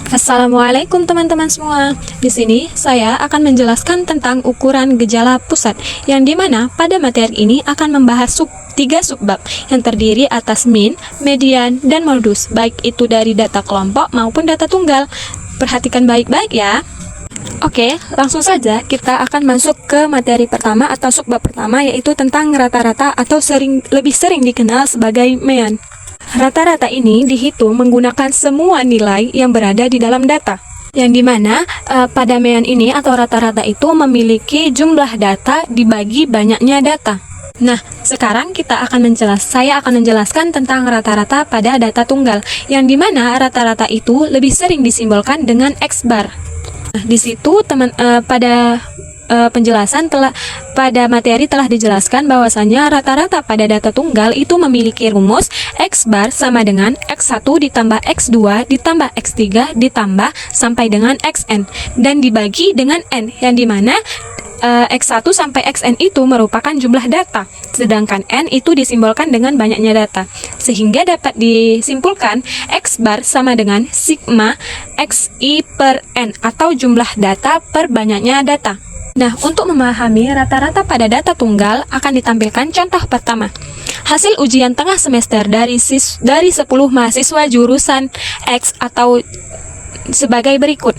Assalamualaikum teman-teman semua. Di sini saya akan menjelaskan tentang ukuran gejala pusat, yang dimana pada materi ini akan membahas tiga subbab yang terdiri atas min, median, dan modus, baik itu dari data kelompok maupun data tunggal. Perhatikan baik-baik ya. Oke, langsung saja kita akan masuk ke materi pertama atau subbab pertama, yaitu tentang rata-rata atau lebih sering dikenal sebagai mean. Rata-rata ini dihitung menggunakan semua nilai yang berada di dalam data, yang dimana pada mean ini atau rata-rata itu memiliki jumlah data dibagi banyaknya data. Nah, sekarang saya akan menjelaskan tentang rata-rata pada data tunggal, yang dimana rata-rata itu lebih sering disimbolkan dengan X bar. Nah, di situ pada materi telah dijelaskan bahwasanya rata-rata pada data tunggal itu memiliki rumus X bar sama dengan X1 ditambah X2 ditambah X3 ditambah sampai dengan Xn dan dibagi dengan N, yang dimana X1 sampai Xn itu merupakan jumlah data, sedangkan N itu disimbolkan dengan banyaknya data, sehingga dapat disimpulkan X bar sama dengan sigma Xi per N atau jumlah data per banyaknya data. Nah, untuk memahami rata-rata pada data tunggal akan ditampilkan contoh pertama. Hasil ujian tengah semester dari 10 mahasiswa jurusan X atau sebagai berikut,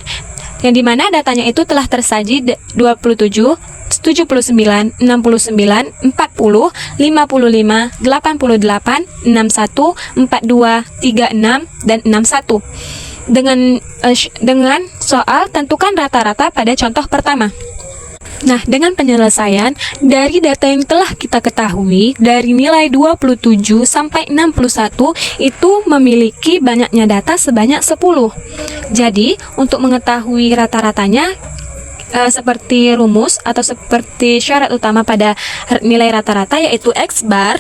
yang dimana datanya itu telah tersaji 27, 79, 69, 40, 55, 88, 61, 42, 36, dan 61. Dengan soal tentukan rata-rata pada contoh pertama. Nah, dengan penyelesaian dari data yang telah kita ketahui dari nilai 27 sampai 61 itu memiliki banyaknya data sebanyak 10. Jadi, untuk mengetahui rata-ratanya seperti rumus atau seperti syarat utama pada nilai rata-rata, yaitu X bar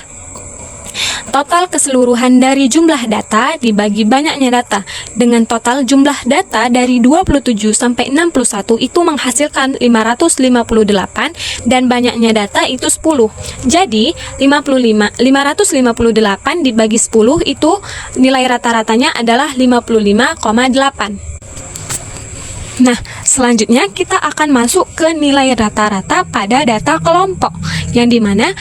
total keseluruhan dari jumlah data dibagi banyaknya data, dengan total jumlah data dari 27 sampai 61 itu menghasilkan 558 dan banyaknya data itu 10. Jadi 558 dibagi 10 itu nilai rata-ratanya adalah 55,8. Nah, selanjutnya kita akan masuk ke nilai rata-rata pada data kelompok, yang dimana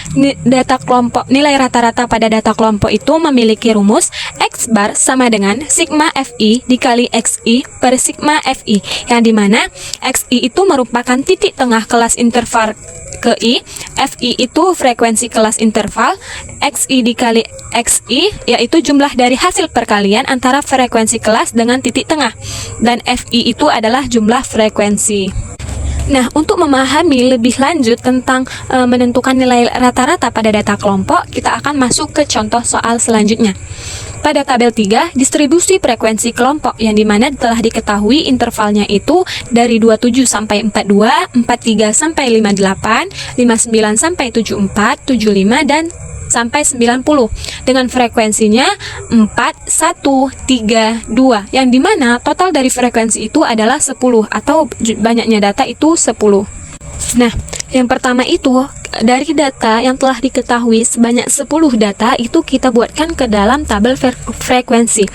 nilai rata-rata pada data kelompok itu memiliki rumus X bar sama dengan sigma Fi dikali Xi per sigma Fi, yang dimana Xi itu merupakan titik tengah kelas interval ke I, Fi itu frekuensi kelas interval, Xi dikali Xi yaitu jumlah dari hasil perkalian antara frekuensi kelas dengan titik tengah, dan Fi itu adalah jumlah frekuensi. Nah, untuk memahami lebih lanjut tentang menentukan nilai rata-rata pada data kelompok, kita akan masuk ke contoh soal selanjutnya. Pada tabel 3, distribusi frekuensi kelompok, yang dimana telah diketahui intervalnya itu dari 27 sampai 42, 43 sampai 58, 59 sampai 74, 75, dan sampai 90, dengan frekuensinya 4, 1, 3, 2, yang dimana total dari frekuensi itu adalah 10 atau banyaknya data itu 10. Nah, yang pertama itu dari data yang telah diketahui sebanyak 10 data itu kita buatkan ke dalam tabel frekuensi,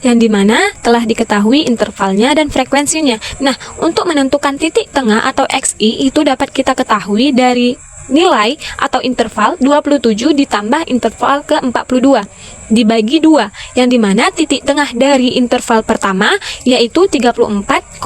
yang dimana telah diketahui intervalnya dan frekuensinya. Nah, untuk menentukan titik tengah atau Xi itu dapat kita ketahui dari nilai atau interval 27 ditambah interval ke-42 dibagi 2, yang dimana titik tengah dari interval pertama yaitu 34,5.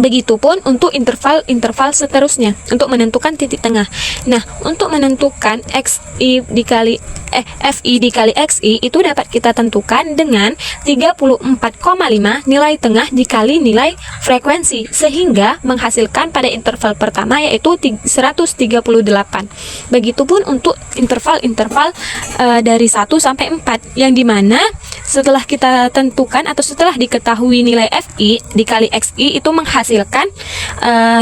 Begitupun untuk interval-interval seterusnya untuk menentukan titik tengah. Nah, untuk menentukan Fi dikali Xi itu dapat kita tentukan dengan 34,5 nilai tengah dikali nilai frekuensi, sehingga menghasilkan pada interval pertama yaitu 138. Begitupun untuk interval-interval dari 1 sampai 4, yang dimana setelah kita tentukan atau setelah diketahui nilai Fi dikali Xi itu menghasilkan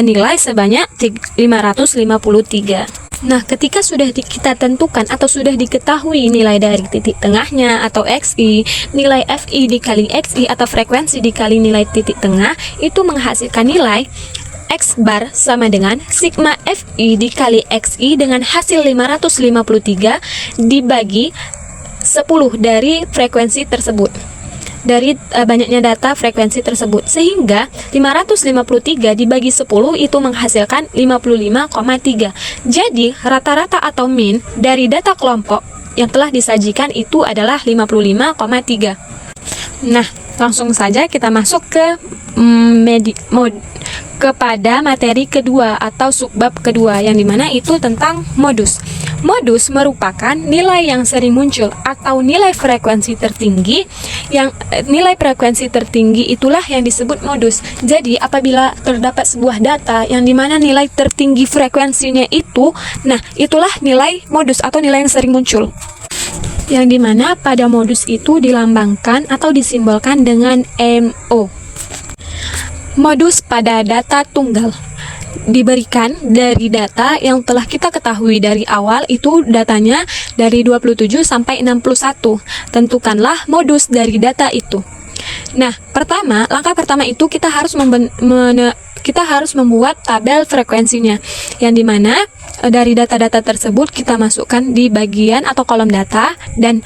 nilai sebanyak 553. Nah, ketika sudah kita tentukan atau sudah diketahui nilai dari titik tengahnya atau Xi, nilai Fi dikali Xi atau frekuensi dikali nilai titik tengah itu menghasilkan nilai X bar sama dengan sigma Fi dikali Xi dengan hasil 553 dibagi 10 dari frekuensi tersebut. dari banyaknya data frekuensi tersebut. Sehingga 553 dibagi 10 itu menghasilkan 55,3. Jadi rata-rata atau mean dari data kelompok yang telah disajikan itu adalah 55,3. Nah, langsung saja kita masuk ke kepada materi kedua atau subbab kedua, yang dimana itu tentang modus. Modus merupakan nilai yang sering muncul atau nilai frekuensi tertinggi. Yang nilai frekuensi tertinggi itulah yang disebut modus. Jadi apabila terdapat sebuah data yang dimana nilai tertinggi frekuensinya itu, nah itulah nilai modus atau nilai yang sering muncul, yang dimana pada modus itu dilambangkan atau disimbolkan dengan MO. Modus pada data tunggal diberikan dari data yang telah kita ketahui dari awal, itu datanya dari 27 sampai 61. Tentukanlah modus dari data itu. Nah, langkah pertama itu kita harus membuat tabel frekuensinya, yang dimana dari data-data tersebut kita masukkan di bagian atau kolom data, dan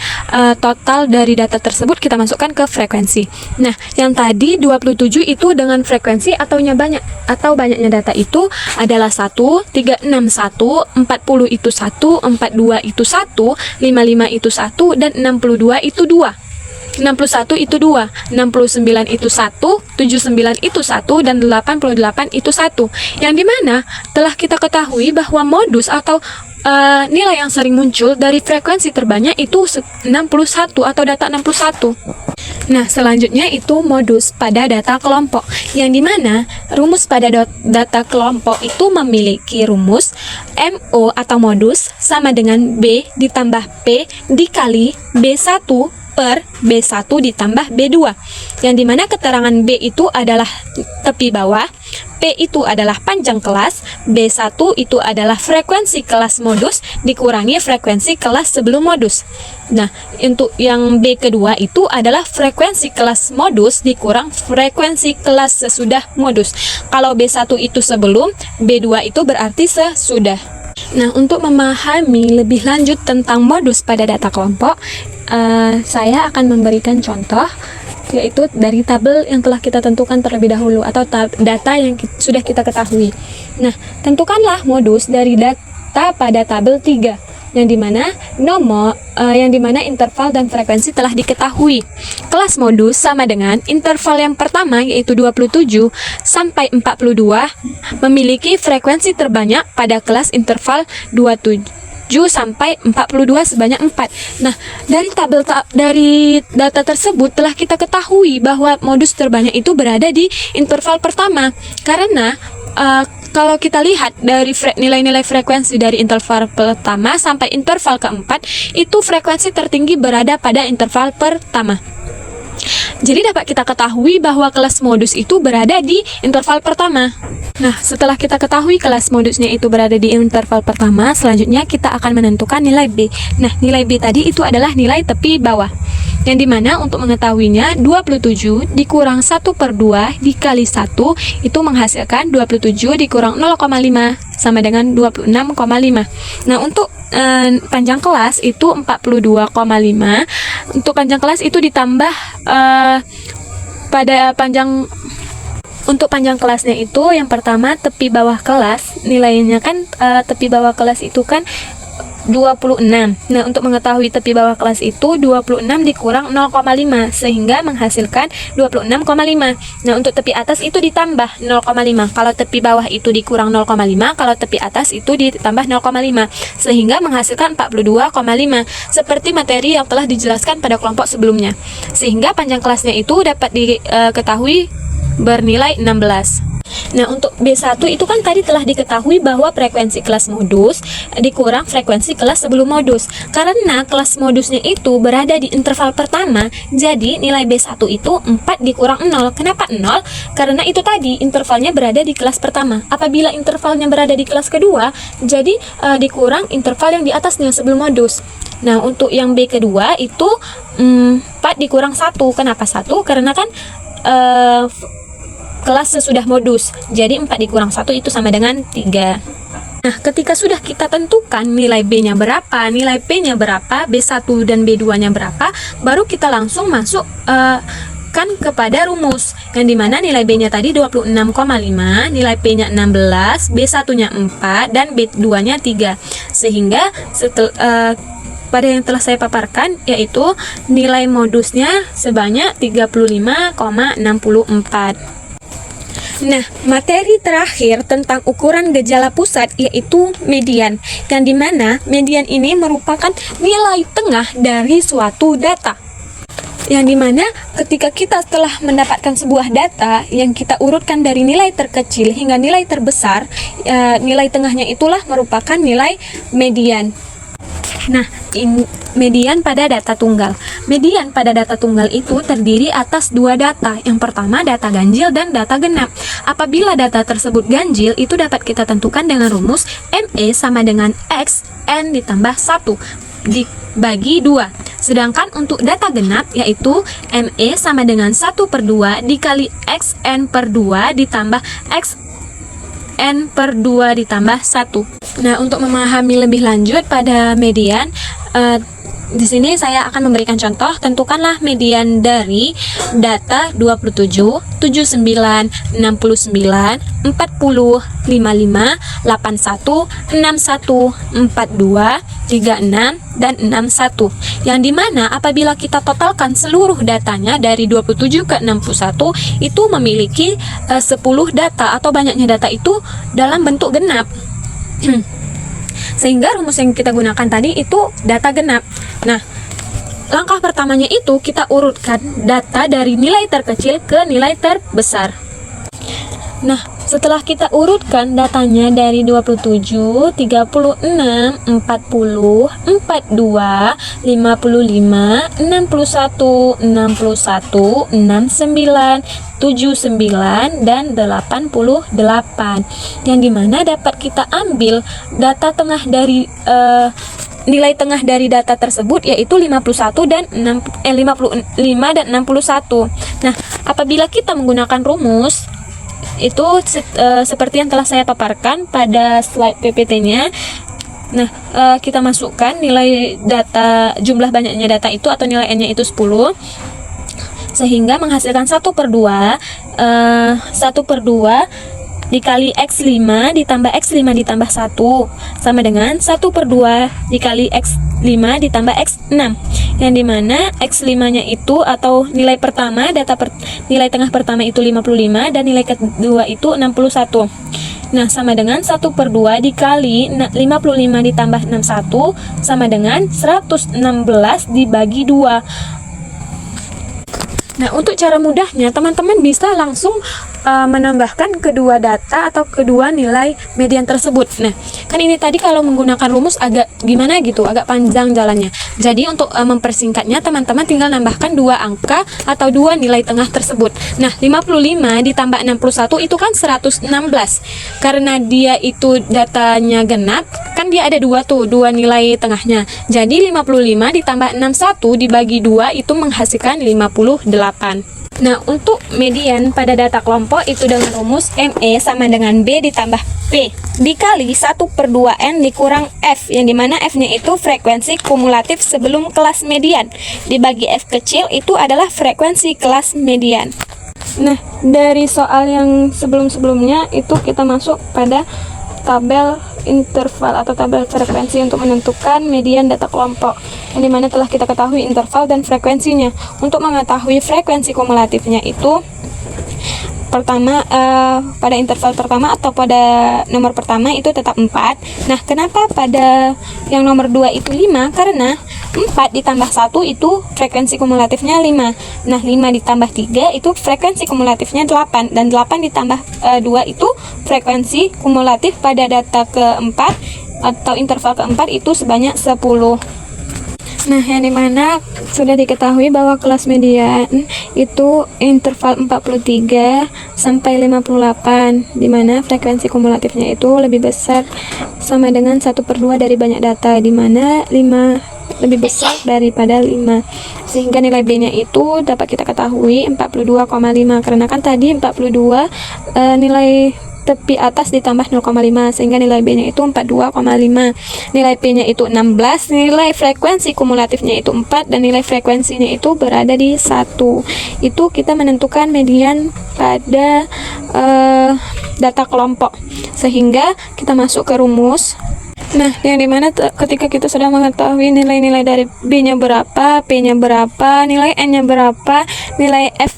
total dari data tersebut kita masukkan ke frekuensi. Nah, yang tadi 27 itu dengan frekuensi banyaknya data itu adalah 1, 361, 40 itu 1, 42 itu 1, 55 itu 1, dan 62 itu 2. 61 itu 2, 69 itu 1, 79 itu 1, dan 88 itu 1. Yang dimana telah kita ketahui bahwa modus atau nilai yang sering muncul dari frekuensi terbanyak itu 61 atau data 61. Nah, selanjutnya itu modus pada data kelompok, yang dimana rumus pada data kelompok itu memiliki rumus MO atau modus sama dengan B ditambah P dikali B1 per B1 ditambah B2, yang dimana keterangan B itu adalah tepi bawah, P itu adalah panjang kelas, B1 itu adalah frekuensi kelas modus dikurangi frekuensi kelas sebelum modus. Nah, untuk yang B kedua itu adalah frekuensi kelas modus dikurang frekuensi kelas sesudah modus. Kalau B1 itu sebelum, B2 itu berarti sesudah. Nah, untuk memahami lebih lanjut tentang modus pada data kelompok, saya akan memberikan contoh, yaitu dari tabel yang telah kita tentukan terlebih dahulu atau data yang sudah kita ketahui. Nah, tentukanlah modus dari data pada tabel 3, yang dimana interval dan frekuensi telah diketahui. Kelas modus sama dengan interval yang pertama, yaitu 27 sampai 42, memiliki frekuensi terbanyak pada kelas interval 27 sampai 42 sebanyak 4. Nah, dari data tersebut telah kita ketahui bahwa modus terbanyak itu berada di interval pertama, karena kalau kita lihat dari nilai-nilai frekuensi dari interval pertama sampai interval keempat, itu frekuensi tertinggi berada pada interval pertama. Jadi dapat kita ketahui bahwa kelas modus itu berada di interval pertama. Nah, setelah kita ketahui kelas modusnya itu berada di interval pertama, selanjutnya kita akan menentukan nilai B. Nah, nilai B tadi itu adalah nilai tepi bawah, yang dimana untuk mengetahuinya 27 dikurang 1/2 dikali 1 itu menghasilkan 27 dikurang 0,5 sama dengan 26,5. Nah, untuk panjang kelas itu 42,5. Untuk panjang kelas itu ditambah untuk panjang kelasnya itu, yang pertama tepi bawah kelas, nilainya kan tepi bawah kelas itu kan 26. Nah, untuk mengetahui tepi bawah kelas itu 26 dikurang 0,5 sehingga menghasilkan 26,5. Nah, untuk tepi atas itu ditambah 0,5. Kalau tepi bawah itu dikurang 0,5, kalau tepi atas itu ditambah 0,5 sehingga menghasilkan 42,5, seperti materi yang telah dijelaskan pada kelompok sebelumnya. Sehingga panjang kelasnya itu dapat diketahui bernilai 16. Nah, untuk B1 itu kan tadi telah diketahui bahwa frekuensi kelas modus dikurang frekuensi kelas sebelum modus. Karena kelas modusnya itu berada di interval pertama, jadi nilai B1 itu 4 dikurang 0. Kenapa 0? Karena itu tadi intervalnya berada di kelas pertama. Apabila intervalnya berada di kelas kedua, jadi dikurang interval yang di atasnya sebelum modus. Nah, untuk yang B kedua itu 4 dikurang 1. Kenapa 1? Karena kan kelas sesudah modus, jadi 4 dikurang 1 itu sama dengan 3. Nah, ketika sudah kita tentukan nilai B-nya berapa, nilai P-nya berapa, B1 dan B2-nya berapa, baru kita langsung masuk dihubungkan kepada rumus, yang dimana nilai B-nya tadi 26,5, nilai P-nya 16, B1-nya 4, dan B2-nya 3. Sehingga pada yang telah saya paparkan, yaitu nilai modusnya sebanyak 35,64. Nah, materi terakhir tentang ukuran gejala pusat yaitu median, yang dimana median ini merupakan nilai tengah dari suatu data. Yang dimana ketika kita telah mendapatkan sebuah data yang kita urutkan dari nilai terkecil hingga nilai terbesar, nilai tengahnya itulah merupakan nilai median. Nah, median pada data tunggal. Median pada data tunggal itu terdiri atas dua data. Yang pertama data ganjil dan data genap. Apabila data tersebut ganjil, itu dapat kita tentukan dengan rumus ME sama dengan X N ditambah 1 dibagi 2. Sedangkan untuk data genap yaitu ME sama dengan 1/2 dikali XN per 2 ditambah X N per 2 ditambah 1. Nah, untuk memahami lebih lanjut pada median, di sini saya akan memberikan contoh. Tentukanlah median dari data 27, 79, 69, 40, 55, 81, 61, 42, 36, dan 61. Yang dimana apabila kita totalkan seluruh datanya dari 27 ke 61, itu memiliki 10 data atau banyaknya data itu dalam bentuk genap. Sehingga rumus yang kita gunakan tadi itu data genap. Nah, langkah pertamanya itu kita urutkan data dari nilai terkecil ke nilai terbesar. Nah, setelah kita urutkan datanya dari 27, 36, 40, 42, 55, 61, 61, 69, 79, dan 88. Yang dimana dapat kita ambil data tengah dari nilai tengah dari data tersebut yaitu 55 dan 61. Nah, apabila kita menggunakan rumus itu seperti yang telah saya paparkan pada slide PPT-nya. Nah, kita masukkan nilai data, jumlah banyaknya data itu atau nilai N-nya itu 10, sehingga menghasilkan 1/2. 1/2 dikali X5 ditambah X5 ditambah 1 sama dengan 1/2 dikali X5 ditambah X6, yang dimana X5 nya itu atau nilai pertama, nilai tengah pertama itu 55 dan nilai kedua itu 61. Nah, sama dengan 1/2 dikali 55 ditambah 61 sama dengan 116 dibagi 2. Nah, untuk cara mudahnya teman-teman bisa langsung menambahkan kedua data atau kedua nilai median tersebut. Nah, kan ini tadi kalau menggunakan rumus agak gimana gitu, agak panjang jalannya. Jadi untuk mempersingkatnya, teman-teman tinggal nambahkan dua angka atau dua nilai tengah tersebut. Nah, 55 ditambah 61 itu kan 116. Karena dia itu datanya genap, kan dia ada dua nilai tengahnya. Jadi 55 ditambah 61 dibagi 2 itu menghasilkan 58. Nah, untuk median pada data kelompok itu dengan rumus ME sama dengan B ditambah P dikali 1/2N dikurang F, yang dimana F-nya itu frekuensi kumulatif sebelum kelas median, dibagi F kecil itu adalah frekuensi kelas median. Nah, dari soal yang sebelum-sebelumnya itu kita masuk pada tabel interval atau tabel frekuensi untuk menentukan median data kelompok, yang dimana telah kita ketahui interval dan frekuensinya. Untuk mengetahui frekuensi kumulatifnya itu pertama, pada interval pertama atau pada nomor pertama itu tetap 4. Nah, kenapa pada yang nomor 2 itu 5? Karena 4 ditambah 1 itu frekuensi kumulatifnya 5. Nah, 5 ditambah 3 itu frekuensi kumulatifnya 8. Dan 8 ditambah 2 itu frekuensi kumulatif pada data keempat atau interval keempat itu sebanyak 10. Nah, yang dimana sudah diketahui bahwa kelas median itu interval 43 sampai 58, dimana frekuensi kumulatifnya itu lebih besar sama dengan 1/2 dari banyak data, dimana 5 lebih besar daripada 5, sehingga nilai B nya itu dapat kita ketahui 42,5. Karena kan tadi 42 nilai tepi atas ditambah 0,5 sehingga nilai B-nya itu 42,5. Nilai P-nya itu 16, nilai frekuensi kumulatifnya itu 4 dan nilai frekuensinya itu berada di 1. Itu kita menentukan median pada data kelompok. Sehingga kita masuk ke rumus. Nah, yang dimana ketika kita sudah mengetahui nilai-nilai dari B-nya berapa, P-nya berapa, nilai N-nya berapa, nilai F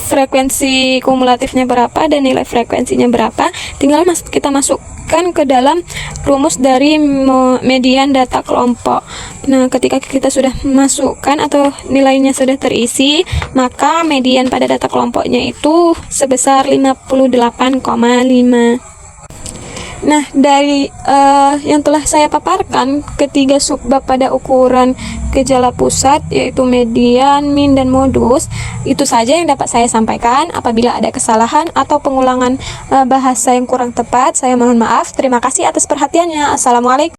frekuensi kumulatifnya berapa, dan nilai frekuensinya berapa, tinggal kita masukkan ke dalam rumus dari median data kelompok. Nah, ketika kita sudah masukkan atau nilainya sudah terisi, maka median pada data kelompoknya itu sebesar 58,5. Nah, dari yang telah saya paparkan, ketiga subbab pada ukuran gejala pusat, yaitu median, min, dan modus, itu saja yang dapat saya sampaikan. Apabila ada kesalahan atau pengulangan bahasa yang kurang tepat, saya mohon maaf. Terima kasih atas perhatiannya. Assalamualaikum.